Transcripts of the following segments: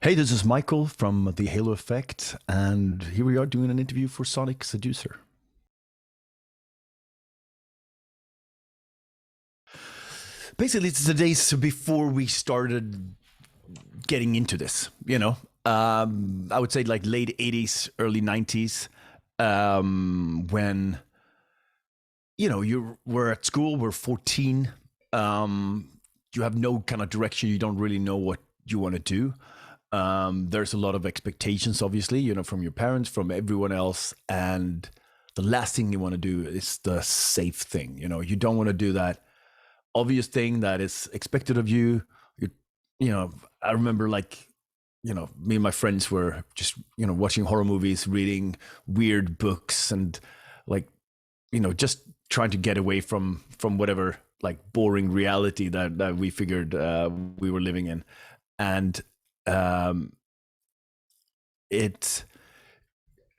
Hey, this is Michael from the Halo Effect, and here we are doing an interview for Sonic Seducer. Basically, it's the days before we started getting into this, I would say like late 80s, early 90s, when, you were at school, we're 14, you have no kind of direction, you don't really know what you want to do. There's a lot of expectations, obviously, from your parents, from everyone else. And the last thing you want to do is the safe thing. You don't want to do that obvious thing that is expected of you. I remember me and my friends were just, watching horror movies, reading weird books and just trying to get away from whatever boring reality that we figured we were living in. And it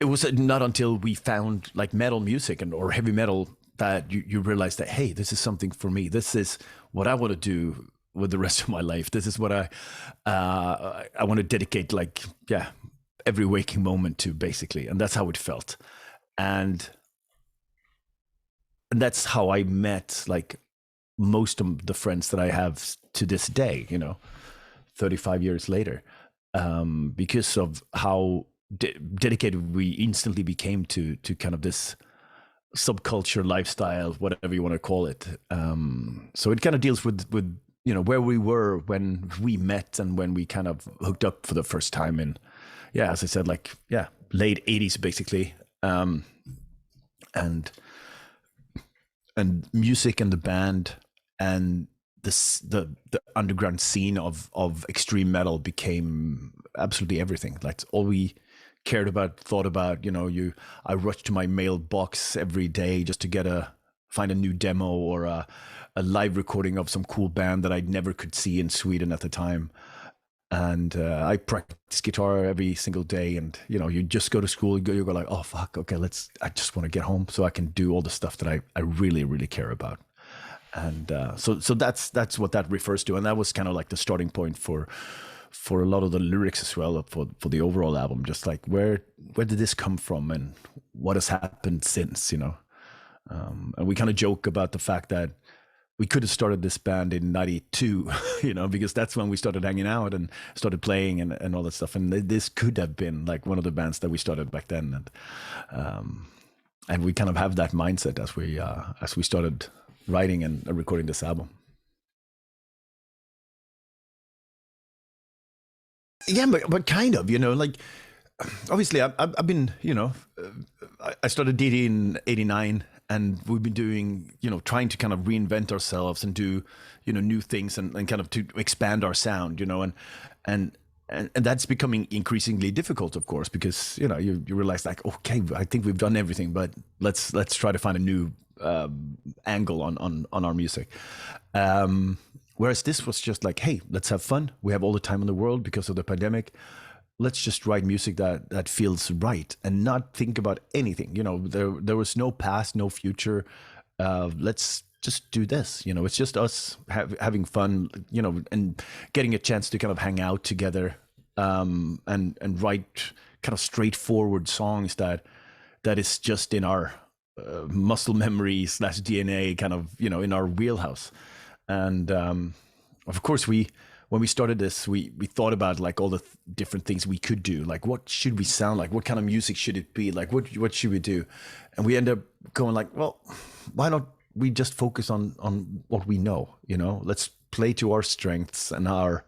was not until we found metal music or heavy metal that you realize that, hey, this is something for me. This is what I want to do with the rest of my life. This is what I want to dedicate every waking moment to, basically. And that's how it felt. And that's how I met most of the friends that I have to this day, 35 years later, because of how dedicated we instantly became to kind of this subculture lifestyle, whatever you want to call it. So it kind of deals with where we were when we met and when we kind of hooked up for the first time in, as I said, late 80s, basically. And music and the band and the underground scene of extreme metal became absolutely everything. That's all we cared about, thought about. I rushed to my mailbox every day just to find a new demo or a live recording of some cool band that I never could see in Sweden at the time. And I practiced guitar every single day. And you just go to school, you go like, oh fuck, okay, I just want to get home so I can do all the stuff that I really, really care about. And so that's what that refers to. And that was kind of like the starting point for a lot of the lyrics as well for the overall album. Just where did this come from and what has happened since, and we kind of joke about the fact that we could have started this band in 92, because that's when we started hanging out and started playing and all that stuff. And this could have been one of the bands that we started back then. And we kind of have that mindset as we started writing and recording this album. Yeah, but kind of, obviously I've been, I started DD in 89 and we've been doing, trying to kind of reinvent ourselves and do, new things and kind of to expand our sound, and that's becoming increasingly difficult, of course, because, you realize okay, I think we've done everything, but let's try to find a new angle on our music. Whereas this was just hey, let's have fun. We have all the time in the world because of the pandemic. Let's just write music that feels right and not think about anything. There was no past, no future. Let's just do this. It's just us having fun, and getting a chance to kind of hang out together, and write kind of straightforward songs that is just in our muscle memory / DNA, kind of, in our wheelhouse. And of course, when we started this, we thought about all the different things we could do. What should we sound like? What kind of music should it be? What should we do? And we end up going well, why don't we just focus on what we know? Let's play to our strengths and our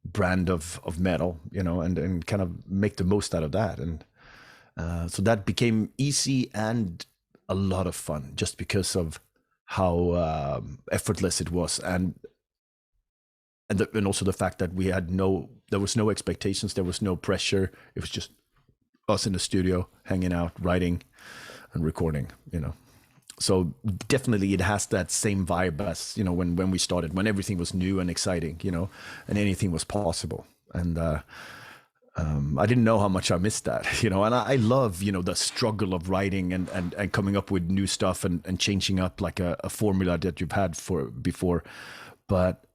brand of metal, and kind of make the most out of that. And so that became easy and a lot of fun, just because of how effortless it was, and also the fact that there was no expectations, there was no pressure. It was just us in the studio, hanging out, writing and recording, So definitely it has that same vibe as, when we started, when everything was new and exciting, and anything was possible. And I didn't know how much I missed that, and I love, the struggle of writing and coming up with new stuff and changing up a formula that you've had before. But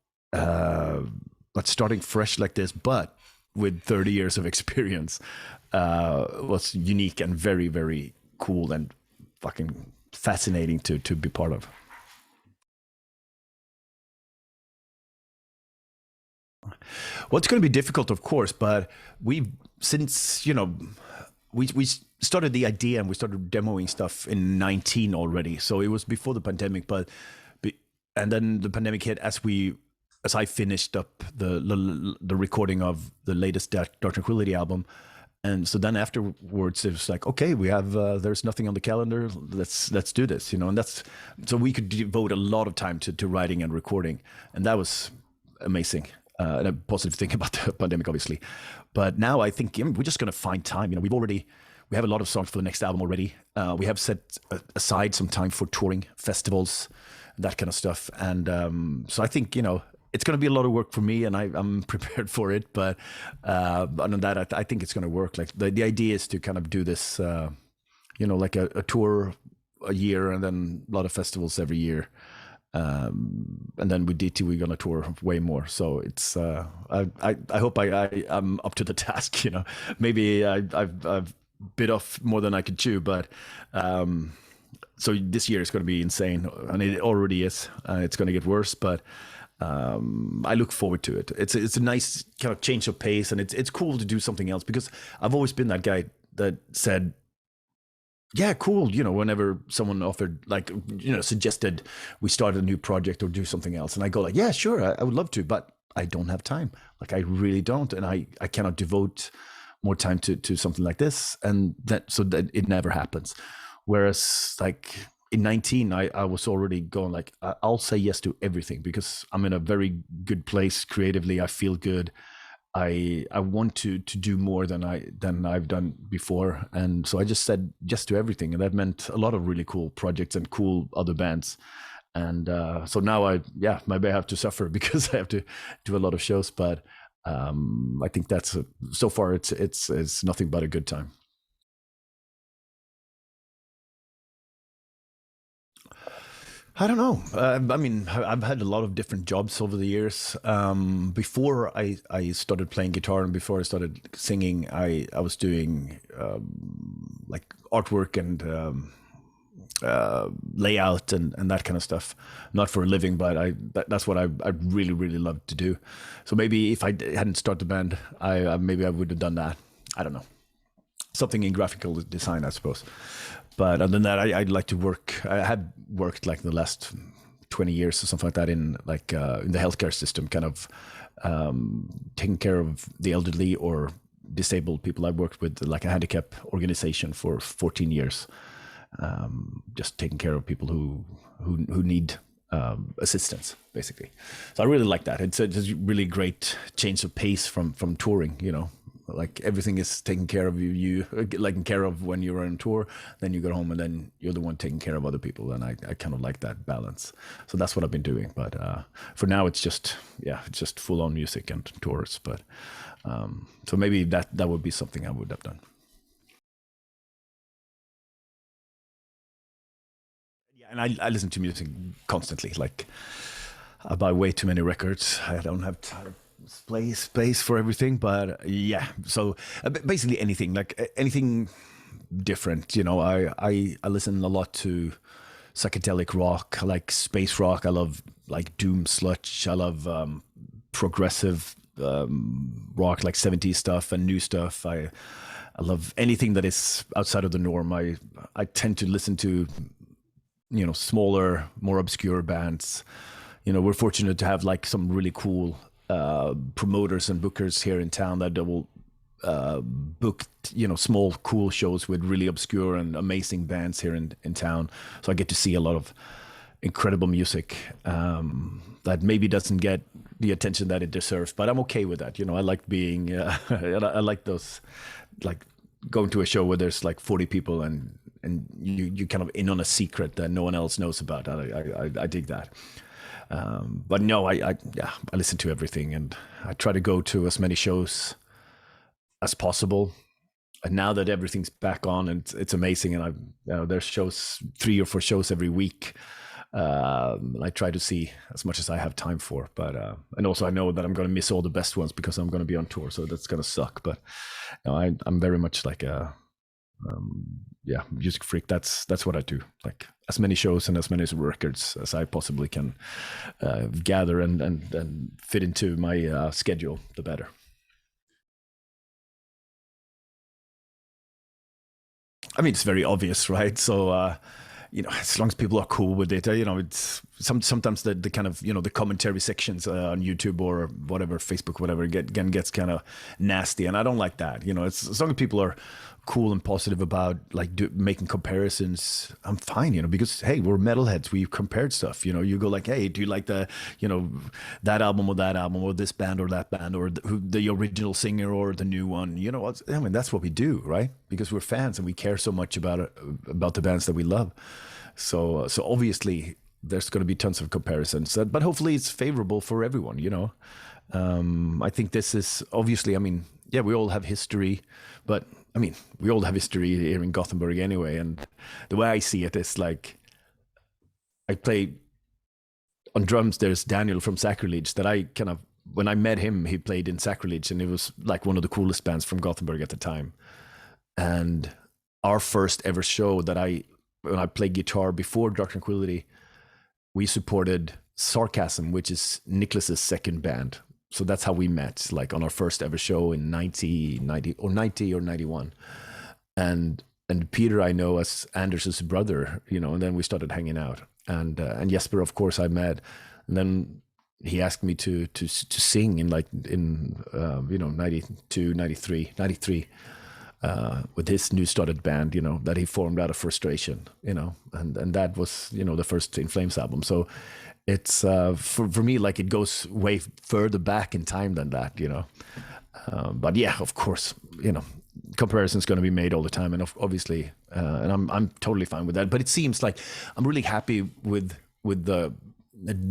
starting fresh like this, but with 30 years of experience was unique and very, very cool and fucking fascinating to be part of. Well, it's going to be difficult, of course, but we since we started the idea and we started demoing stuff in 19 already, so it was before the pandemic. But and then the pandemic hit as I finished up the recording of the latest Dark Tranquility album. And so then afterwards it was like, okay, we have there's nothing on the calendar, let's do this, and that's so we could devote a lot of time to writing and recording, and that was amazing. And a positive thing about the pandemic, obviously. But now I think we're just going to find time. We have a lot of songs for the next album already. We have set aside some time for touring, festivals, that kind of stuff. And so I think, it's going to be a lot of work for me, and I'm prepared for it. But other than that, I think it's going to work. Like the idea is to kind of do this, like a tour a year, and then a lot of festivals every year. And then with DT, we're gonna tour way more. So it's I hope I'm up to the task. Maybe I've bit off more than I could chew, but so this year is going to be insane, and it already is. It's going to get worse, but I look forward to it. It's a nice kind of change of pace, and it's cool to do something else, because I've always been that guy that said, yeah, cool. Whenever someone offered, like, suggested we start a new project or do something else, and I go like, yeah, sure, I would love to, but I don't have time. Like, I really don't, and I cannot devote more time to something like this, and that it never happens. Whereas, like in 19, I was already going like, I'll say yes to everything because I'm in a very good place creatively. I feel good. I want to do more than I've done before, and so I just said yes to everything, and that meant a lot of really cool projects and cool other bands. And so now maybe I have to suffer because I have to do a lot of shows, but I think that's so far it's nothing but a good time. I don't know. I mean, I've had a lot of different jobs over the years. Before I started playing guitar and before I started singing, I was doing like artwork and layout and that kind of stuff. Not for a living, but that's what I really, really love to do. So maybe if I hadn't started the band, maybe I would have done that. I don't know. Something in graphical design, I suppose. But other than that, I'd like to work. I have worked like the last 20 years or something like that in like in the healthcare system, kind of taking care of the elderly or disabled people. I worked with like a handicap organization for 14 years, just taking care of people who need assistance, basically. So I really like that. It's a really great change of pace from touring, like everything is taken care of you like care of when you're on tour, then you go home and then you're the one taking care of other people, and I kind of like that balance. So that's what I've been doing, but for now it's just full on music and tours. But so maybe that would be something I would have done. Yeah, and I listen to music constantly. Like, I buy way too many records. I don't have time space for everything, but yeah, so basically anything, like anything different. I listen a lot to psychedelic rock. I like space rock. I love like doom sludge. I love progressive rock, like 70s stuff and new stuff. I love anything that is outside of the norm. I tend to listen to smaller, more obscure bands. We're fortunate to have like some really cool promoters and bookers here in town that will book small cool shows with really obscure and amazing bands here in town. So I get to see a lot of incredible music that maybe doesn't get the attention that it deserves, but I'm okay with that. I like being I like those, like going to a show where there's like 40 people and you kind of in on a secret that no one else knows about. I dig that. But no, I listen to everything, and I try to go to as many shows as possible. And now that everything's back on, and it's amazing, and there's shows, 3 or 4 shows every week. I try to see as much as I have time for, but and also I know that I'm going to miss all the best ones because I'm going to be on tour, so that's going to suck. But you know, I'm very much like a music freak. That's what I do. Like as many shows and as many records as I possibly can gather and fit into my schedule, the better. I mean, it's very obvious, right? So, you know, as long as people are cool with it, you know, it's sometimes the kind of, you know, the commentary sections on YouTube or whatever, Facebook, whatever, gets kind of nasty, and I don't like that. You know, it's as long as people are cool and positive about like making comparisons, I'm fine, you know, because hey, we're metalheads, we've compared stuff, you know. You go like, hey, do you like the, you know, that album or this band or that band or the original singer or the new one, you know. I mean, that's what we do, right? Because we're fans and we care so much about it, about the bands that we love. So obviously there's going to be tons of comparisons, but hopefully it's favorable for everyone, you know. I think this is obviously, I mean, yeah, we all have history, but I mean, we all have history here in Gothenburg anyway. And the way I see it is like, I play on drums. There's Daniel from Sacrilege that I kind of, when I met him, he played in Sacrilege and it was like one of the coolest bands from Gothenburg at the time. And our first ever show when I played guitar before Dark Tranquillity, we supported Sarcasm, which is Nicholas's second band. So that's how we met, like on our first ever show in 90 or 91. And Peter I know as Anders's brother, you know, and then we started hanging out. And Jesper, of course, I met. And then he asked me to sing in you know, 92, 93 with his new started band, you know, that he formed out of frustration, you know, and that was, you know, the first In Flames album. So it's for me, like it goes way further back in time than that, you know. But yeah, of course, you know, comparisons going to be made all the time, and obviously, and I'm totally fine with that. But it seems like I'm really happy with the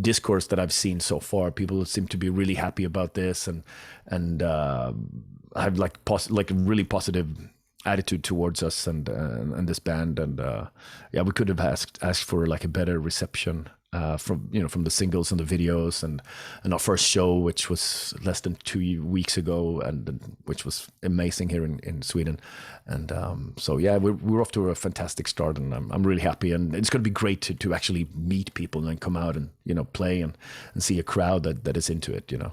discourse that I've seen so far. People seem to be really happy about this, and I have like a really positive attitude towards us and this band, and yeah, we could have asked for like a better reception from, you know, from the singles and the videos and our first show, which was less than 2 weeks ago, and which was amazing here in Sweden. And so yeah, we're off to a fantastic start, and I'm really happy, and it's going to be great to actually meet people and then come out and, you know, play and see a crowd that is into it, you know.